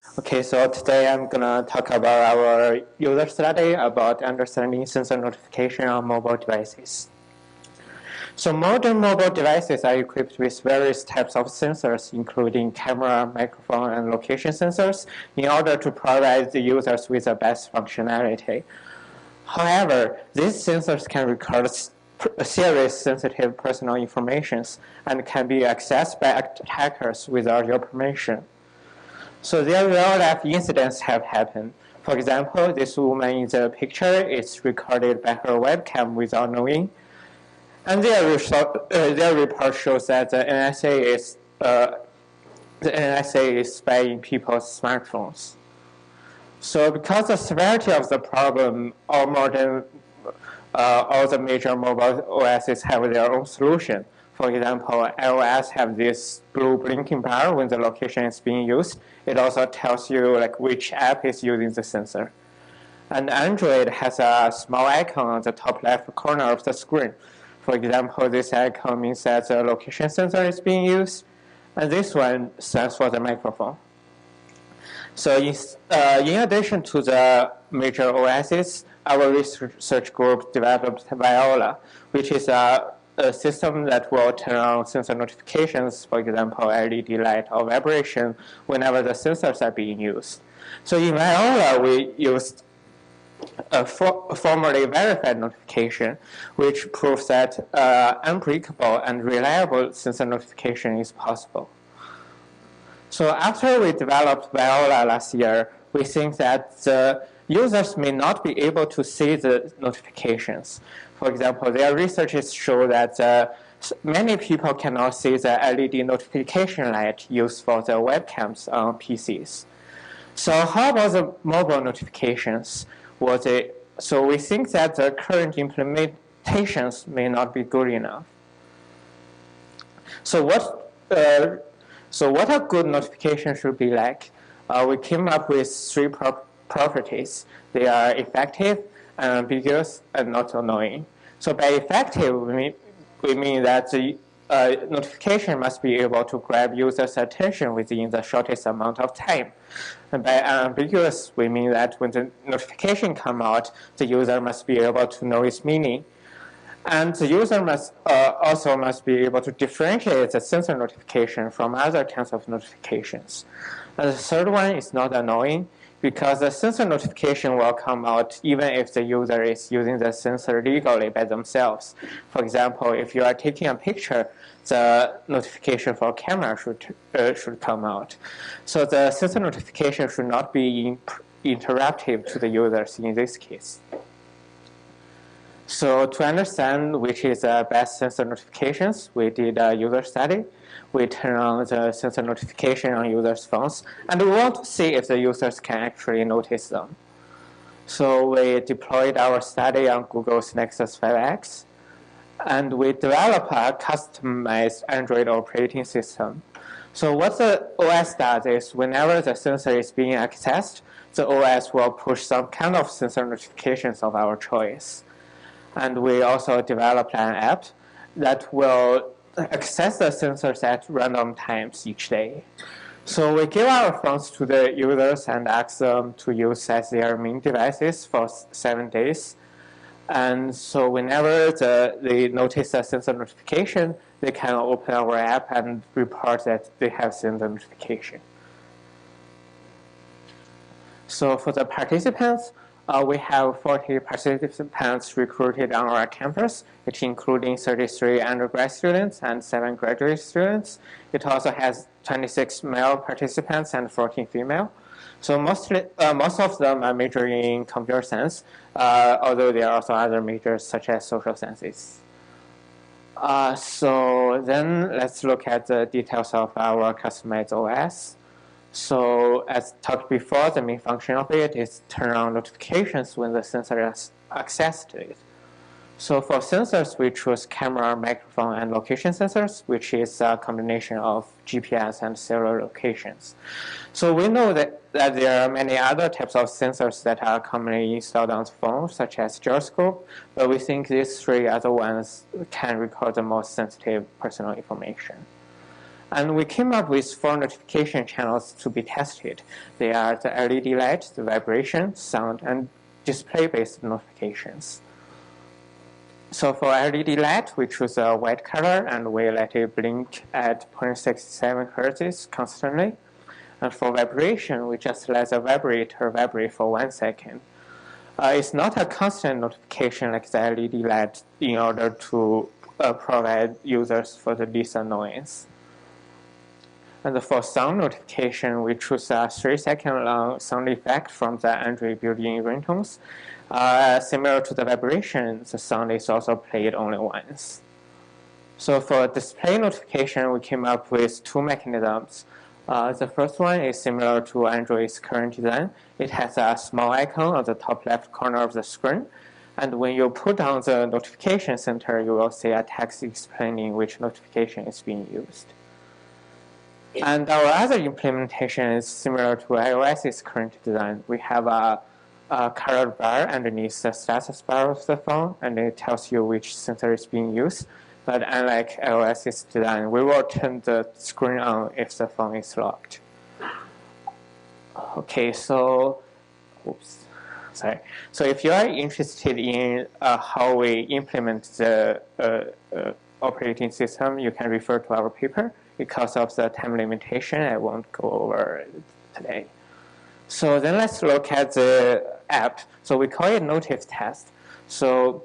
Okay, so today I'm gonna talk about our user study about understanding sensor notification on mobile devices. So modern mobile devices are equipped with various types of sensors, including camera, microphone, and location sensors, in order to provide the users with the best functionality. However, these sensors can record serious sensitive personal information and can be accessed by attackers without your permission. So there are real-life incidents have happened. For example, this woman in the picture is recorded by her webcam without knowing, and their report shows that the NSA is spying people's smartphones. So because the severity of the problem, all the major mobile OSs have their own solution. For example, iOS have this blue blinking bar when the location is being used. It also tells you which app is using the sensor. And Android has a small icon on the top left corner of the screen. For example, this icon means that the location sensor is being used, and this one stands for the microphone. So in addition to the major OSs, our research group developed Viola, which is a system that will turn on sensor notifications, for example, LED light or vibration, whenever the sensors are being used. So in Viola, we used a formally verified notification, which proves that unbreakable and reliable sensor notification is possible. So after we developed Viola last year, we think that the users may not be able to see the notifications. For example, their researches show that many people cannot see the LED notification light used for the webcams on PCs. So how about the mobile notifications? So we think that the current implementations may not be good enough. So what a good notification should be like? We came up with three properties. They are effective, ambiguous, and not annoying. So by effective, we mean that the notification must be able to grab users' attention within the shortest amount of time. And by ambiguous, we mean that when the notification comes out, the user must be able to know its meaning. And the user must be able to differentiate the sensor notification from other kinds of notifications. And the third one is not annoying, because the sensor notification will come out even if the user is using the sensor legally by themselves. For example, if you are taking a picture, the notification for camera should come out. So the sensor notification should not be interruptive to the users in this case. So to understand which is the best sensor notifications, we did a user study. We turn on the sensor notification on users' phones, and we want to see if the users can actually notice them. So we deployed our study on Google's Nexus 5X, and we developed a customized Android operating system. So what the OS does is whenever the sensor is being accessed, the OS will push some kind of sensor notifications of our choice. And we also developed an app that will access the sensors at random times each day. So we give our phones to the users and ask them to use as their main devices for 7 days. And so whenever they notice a sensor notification, they can open our app and report that they have seen the notification. So for the participants, we have 40 participants recruited on our campus, which including 33 undergrad students and 7 graduate students. It also has 26 male participants and 14 female. So most of them are majoring in computer science, although there are also other majors such as social sciences. So then let's look at the details of our customized OS. So as talked before, the main function of it is turn on notifications when the sensor has access to it. So for sensors, we choose camera, microphone, and location sensors, which is a combination of GPS and cellular locations. So we know that there are many other types of sensors that are commonly installed on phones, such as gyroscope, but we think these three other ones can record the most sensitive personal information. And we came up with 4 notification channels to be tested. They are the LED light, the vibration, sound, and display-based notifications. So for LED light, we choose a white color, and we let it blink at 0.67 Hz constantly. And for vibration, we just let the vibrator vibrate for 1 second. It's not a constant notification like the LED light in order to provide users for the least annoyance. And for sound notification, we choose a 3-second long sound effect from the Android built-in ringtones. Similar to the vibration, the sound is also played only once. So for display notification, we came up with 2 mechanisms. The first one is similar to Android's current design. It has a small icon on the top left corner of the screen. And when you put down the notification center, you will see a text explaining which notification is being used. And our other implementation is similar to iOS's current design. We have a colored bar underneath the status bar of the phone, and it tells you which sensor is being used. But unlike iOS's design, we will turn the screen on if the phone is locked. Okay, so, So if you are interested in how we implement the operating system, you can refer to our paper. Because of the time limitation, I won't go over it today. So then let's look at the app. So we call it Notice Test. So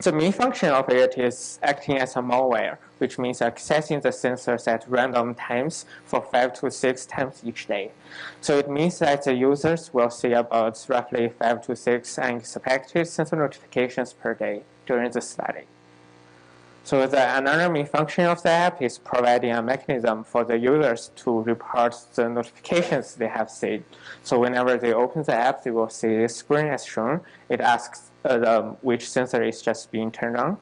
the main function of it is acting as a malware, which means accessing the sensors at random times for 5 to 6 times each day. So it means that the users will see about roughly 5 to 6 unexpected sensor notifications per day during the study. So another main function of the app is providing a mechanism for the users to report the notifications they have seen. So whenever they open the app, they will see the screen as shown. It asks which sensor is just being turned on.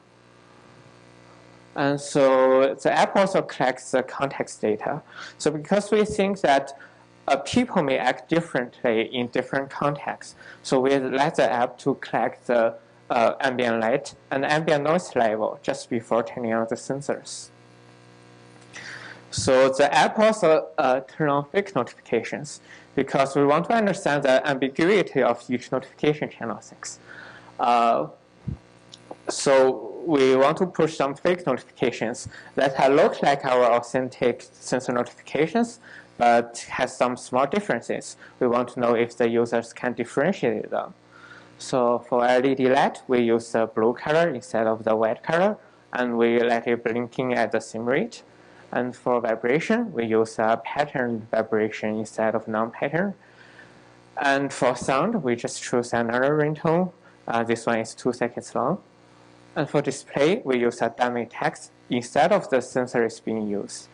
And so the app also collects the context data. So because we think that people may act differently in different contexts, so we let the app to collect the ambient light and ambient noise level just before turning on the sensors. So the app also turns on fake notifications because we want to understand the ambiguity of each notification channel 6. So we want to push some fake notifications that look like our authentic sensor notifications, but has some small differences. We want to know if the users can differentiate them. So for LED light, we use the blue color instead of the white color, and we let it blinking at the same rate. And for vibration, we use a patterned vibration instead of non-pattern. And for sound, we just choose another ringtone. This one is 2 seconds long. And for display, we use a dummy text instead of the sensor is being used.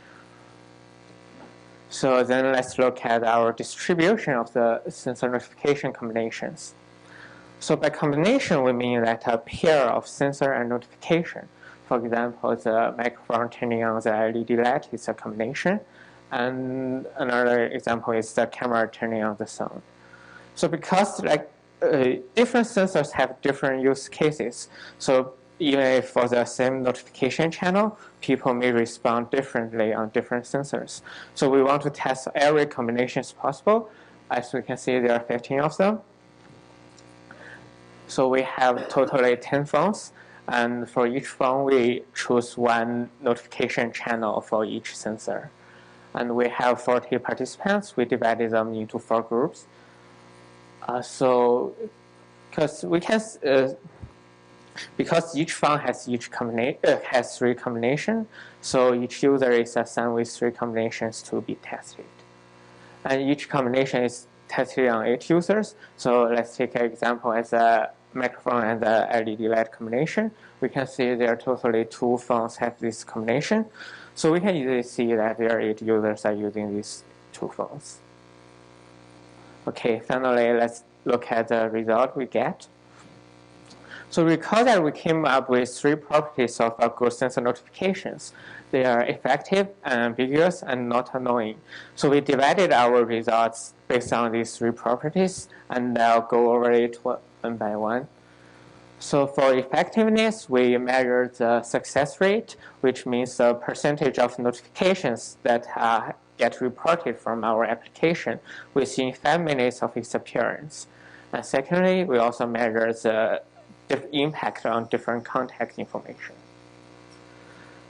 So then let's look at our distribution of the sensor notification combinations. So by combination, we mean that a pair of sensor and notification. For example, the microphone turning on the LED light is a combination. And another example is the camera turning on the sound. So because different sensors have different use cases, so even if for the same notification channel, people may respond differently on different sensors. So we want to test every combinations possible. As we can see, there are 15 of them. So we have totally 10 phones, and for each phone, we choose 1 notification channel for each sensor. And we have 40 participants. We divided them into 4 groups. So, because each phone has has 3 combinations, so each user is assigned with 3 combinations to be tested. And each combination is tested on 8 users. So let's take an example as a microphone and the LED light combination. We can see there are totally 2 phones have this combination. So we can easily see that there are 8 users are using these 2 phones. Okay, finally, let's look at the result we get. So recall that we came up with 3 properties of good sensor notifications. They are effective, ambiguous, and not annoying. So we divided our results based on these 3 properties, and I'll go over it one by one. So for effectiveness, we measure the success rate, which means the percentage of notifications that get reported from our application within 5 minutes of its appearance. And secondly, we also measure the impact on different contact information.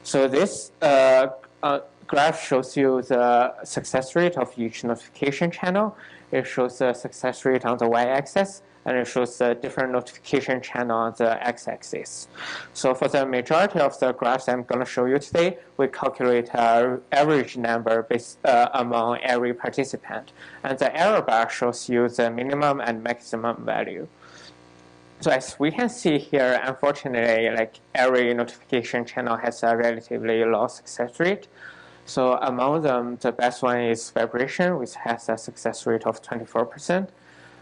So this graph shows you the success rate of each notification channel. It shows the success rate on the y-axis, and it shows the different notification channel on the x-axis. So for the majority of the graphs I'm going to show you today, we calculate an average number based, among every participant. And the error bar shows you the minimum and maximum value. So as we can see here, unfortunately, like every notification channel has a relatively low success rate. So among them, the best one is vibration, which has a success rate of 24%.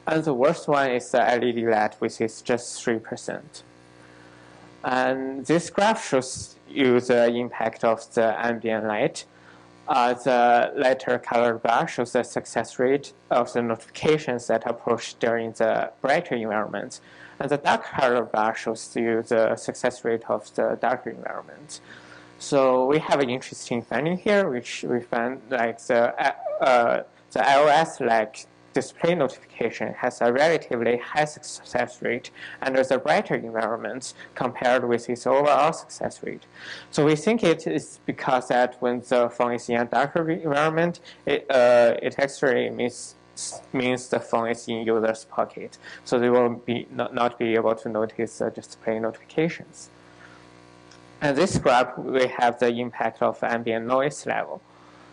And the worst one is the LED light, which is just 3%. And this graph shows you the impact of the ambient light. The lighter colored bar shows the success rate of the notifications that are pushed during the brighter environment. And the dark colored bar shows you the success rate of the darker environment. So we have an interesting finding here, which we found like the iOS like display notification has a relatively high success rate under the brighter environments compared with its overall success rate. So we think it is because that when the phone is in a darker environment, it actually means the phone is in user's pocket. So they will not be able to notice the display notifications. And this graph, we have the impact of ambient noise level.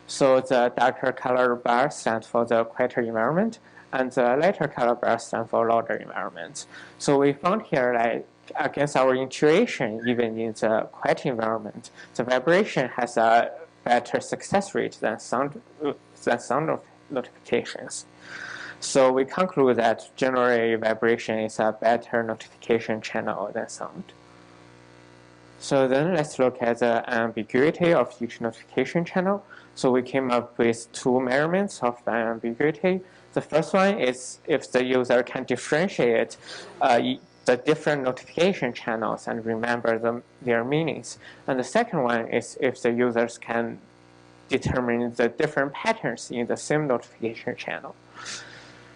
So the darker color bar stands for the quieter environment, and the lighter color bar stands for louder environment. So we found here, like against our intuition, even in the quiet environment, the vibration has a better success rate than sound notifications. So we conclude that generally vibration is a better notification channel than sound. So then let's look at the ambiguity of each notification channel. So we came up with two measurements of the ambiguity. The first one is if the user can differentiate the different notification channels and remember their meanings. And the second one is if the users can determine the different patterns in the same notification channel.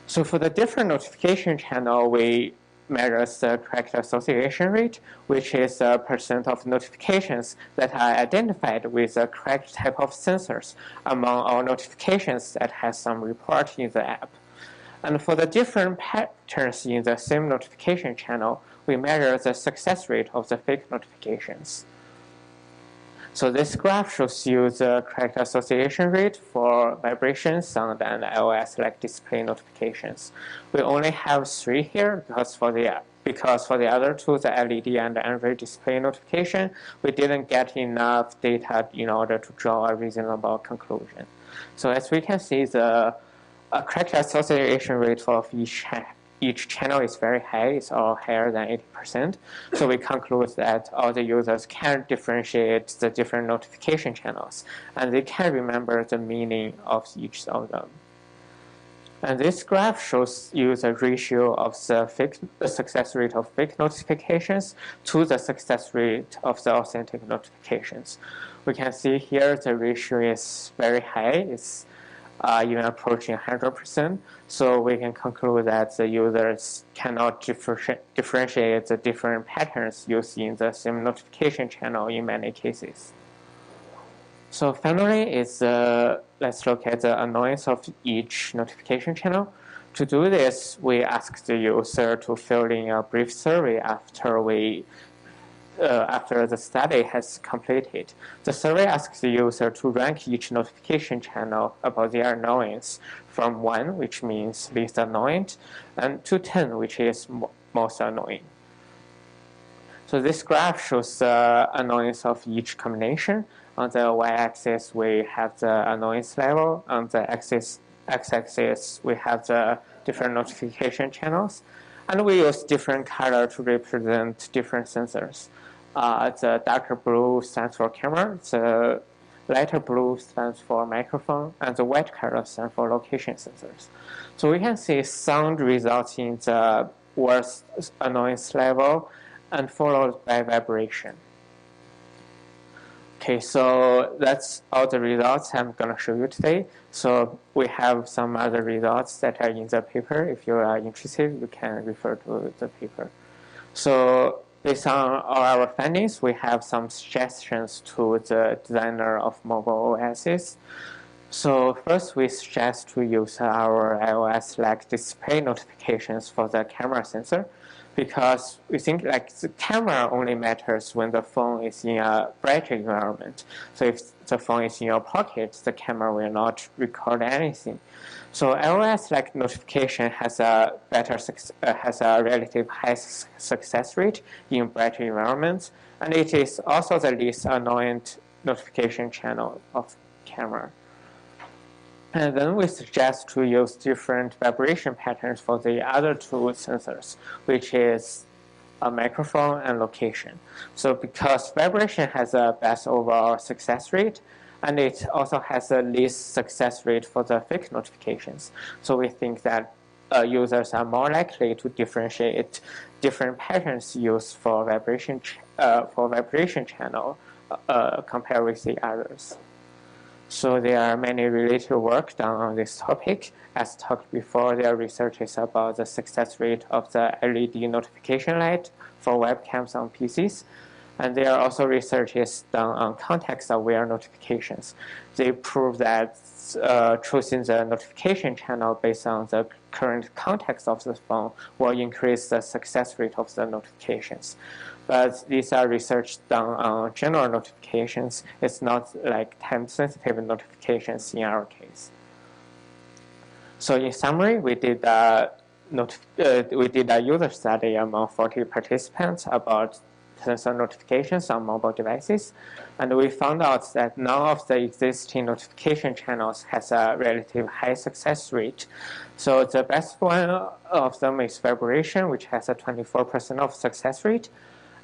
So for the different notification channel, we measure the correct association rate, which is the percent of notifications that are identified with the correct type of sensors among all notifications that has some report in the app. And for the different patterns in the same notification channel, we measure the success rate of the fake notifications. So this graph shows you the correct association rate for vibration, sound, and iOS-like display notifications. We only have 3 here because for the other two, the LED and the Android display notification, we didn't get enough data in order to draw a reasonable conclusion. So as we can see, the correct association rate for each channel is very high. It's all higher than 80%. So we conclude that all the users can differentiate the different notification channels, and they can remember the meaning of each of them. And this graph shows you the ratio of the success rate of fake notifications to the success rate of the authentic notifications. We can see here the ratio is very high. It's even approaching 100%. So we can conclude that the users cannot differentiate the different patterns used in the same notification channel in many cases. So finally, let's look at the annoyance of each notification channel. To do this, we ask the user to fill in a brief survey after the study has completed. The survey asks the user to rank each notification channel about their annoyance from 1, which means least annoying, and to 10, which is most annoying. So this graph shows the annoyance of each combination. On the y-axis, we have the annoyance level. On the x-axis, we have the different notification channels. And we use different color to represent different sensors. The darker blue stands for camera, the lighter blue stands for microphone, and the white color stands for location sensors. So we can see sound results in the worst annoyance level, and followed by vibration. Okay, so that's all the results I'm going to show you today. So we have some other results that are in the paper. If you are interested, you can refer to the paper. So based on all our findings, we have some suggestions to the designer of mobile OSs. So first, we suggest to use our iOS-like display notifications for the camera sensor, because we think like the camera only matters when the phone is in a bright environment. So if the phone is in your pocket, the camera will not record anything. So iOS-like notification has a relative high success rate in bright environments, and it is also the least annoying notification channel of camera. And then we suggest to use different vibration patterns for the other two sensors, which is a microphone and location. So because vibration has a best overall success rate, and it also has the least success rate for the fake notifications. So we think that users are more likely to differentiate different patterns used for vibration channel compared with the others. So there are many related work done on this topic. As talked before, there are researches about the success rate of the LED notification light for webcams on PCs. And there are also researches done on context-aware notifications. They prove that choosing the notification channel based on the current context of the phone will increase the success rate of the notifications. But these are research done on general notifications. It's not like time-sensitive notifications in our case. So in summary, we did a user study among 40 participants about sensor notifications on mobile devices, and we found out that none of the existing notification channels has a relative high success rate. So the best one of them is vibration, which has a 24% of success rate.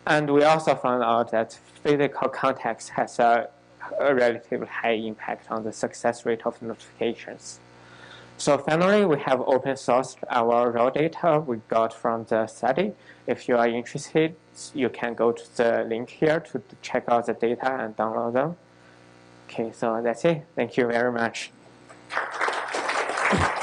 And we also found out that physical context has a relatively high impact on the success rate of notifications. So finally, we have open sourced our raw data we got from the study. If you are interested, you can go to the link here to check out the data and download them. Okay, so that's it. Thank you very much.